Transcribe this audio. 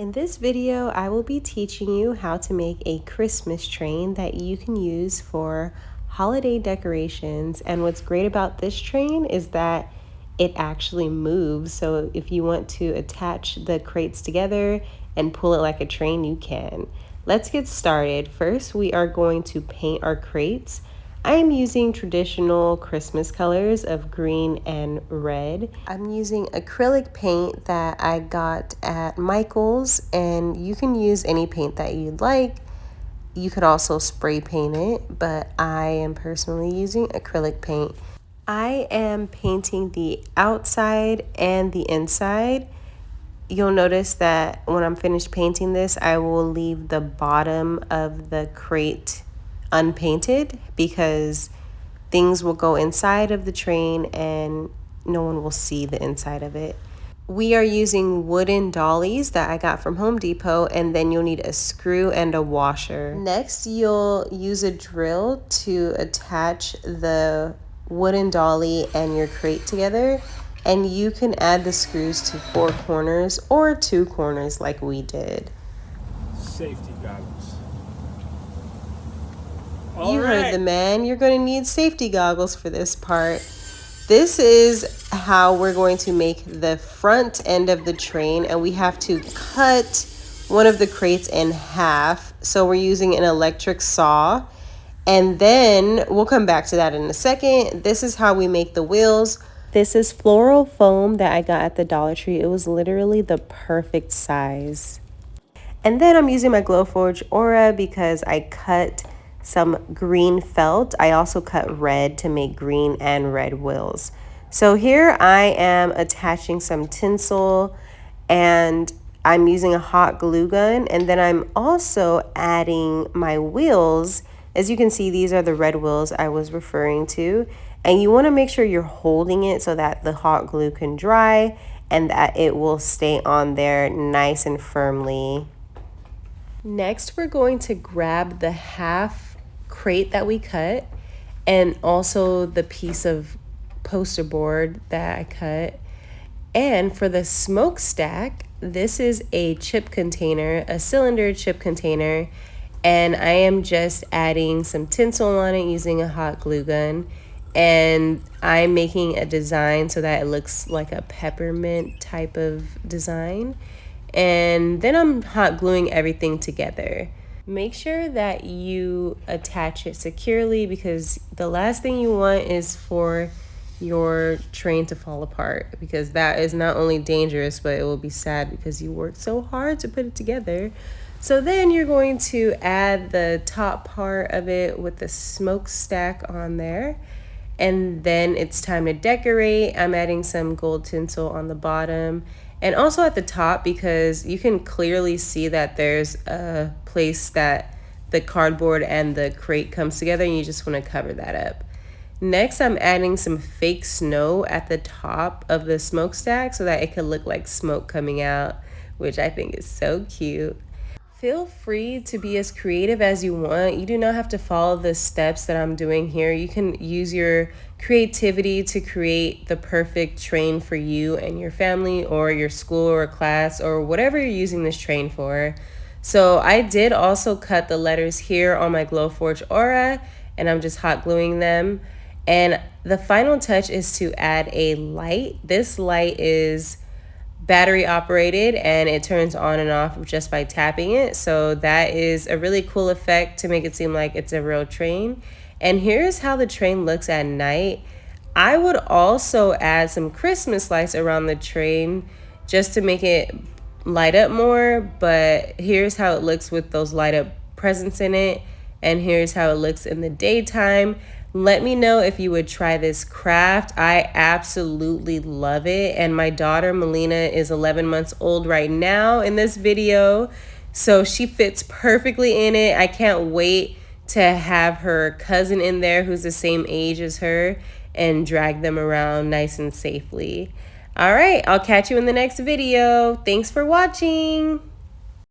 In this video, I will be teaching you how to make a Christmas train that you can use for holiday decorations. And what's great about this train is that it actually moves. So if you want to attach the crates together and pull it like a train, you can. Let's get started. First, we are going to paint our crates. I am using traditional Christmas colors of green and red. I'm using acrylic paint that I got at Michael's, and you can use any paint that you'd like. You could also spray paint it, but I am personally using acrylic paint. I am painting the outside and the inside. You'll notice that when I'm finished painting this, I will leave the bottom of the crate unpainted because things will go inside of the train and no one will see the inside of it. We are using wooden dollies that I got from Home Depot, and then you'll need a screw and a washer. Next, you'll use a drill to attach the wooden dolly and your crate together, and you can add the screws to 4 corners or 2 corners like we did. Safety goggles. You heard the man. You're going to need safety goggles for this part. This is how we're going to make the front end of the train, and we have to cut one of the crates in half. So we're using an electric saw, and then we'll come back to that in a second. This is how we make the wheels. This is floral foam that I got at the Dollar Tree. It was literally the perfect size. And then I'm using my Glowforge Aura because I cut some green felt. I also cut red to make green and red wheels. So here I am attaching some tinsel, and I'm using a hot glue gun, and then I'm also adding my wheels. As you can see, these are the red wheels I was referring to, and you want to make sure you're holding it so that the hot glue can dry and that it will stay on there nice and firmly. Next, we're going to grab the half crate that we cut and also the piece of poster board that I cut. And for the smokestack, this is a chip container, a cylinder chip container, and I am just adding some tinsel on it using a hot glue gun, and I'm making a design so that it looks like a peppermint type of design. And then I'm hot gluing everything together. Make sure that you attach it securely because the last thing you want is for your train to fall apart, because that is not only dangerous, but it will be sad because you worked so hard to put it together. So then you're going to add the top part of it with the smokestack on there. And then it's time to decorate. I'm adding some gold tinsel on the bottom and also at the top because you can clearly see that there's a place that the cardboard and the crate comes together, and you just want to cover that up. Next, I'm adding some fake snow at the top of the smokestack so that it could look like smoke coming out, which I think is so cute. Feel free to be as creative as you want. You do not have to follow the steps that I'm doing here. You can use your creativity to create the perfect train for you and your family or your school or class or whatever you're using this train for. So I did also cut the letters here on my Glowforge Aura, and I'm just hot gluing them. And the final touch is to add a light. This light is battery operated and it turns on and off just by tapping it. So that is a really cool effect to make it seem like it's a real train. And here's how the train looks at night. I would also add some Christmas lights around the train just to make it light up more, but here's how it looks with those light up presents in it, and here's how it looks in the daytime. Let me know if you would try this craft. I absolutely love it. And my daughter Melina is 11 months old right now in this video, so she fits perfectly in it. I can't wait to have her cousin in there who's the same age as her and drag them around nice and safely. All right, I'll catch you in the next video. Thanks for watching.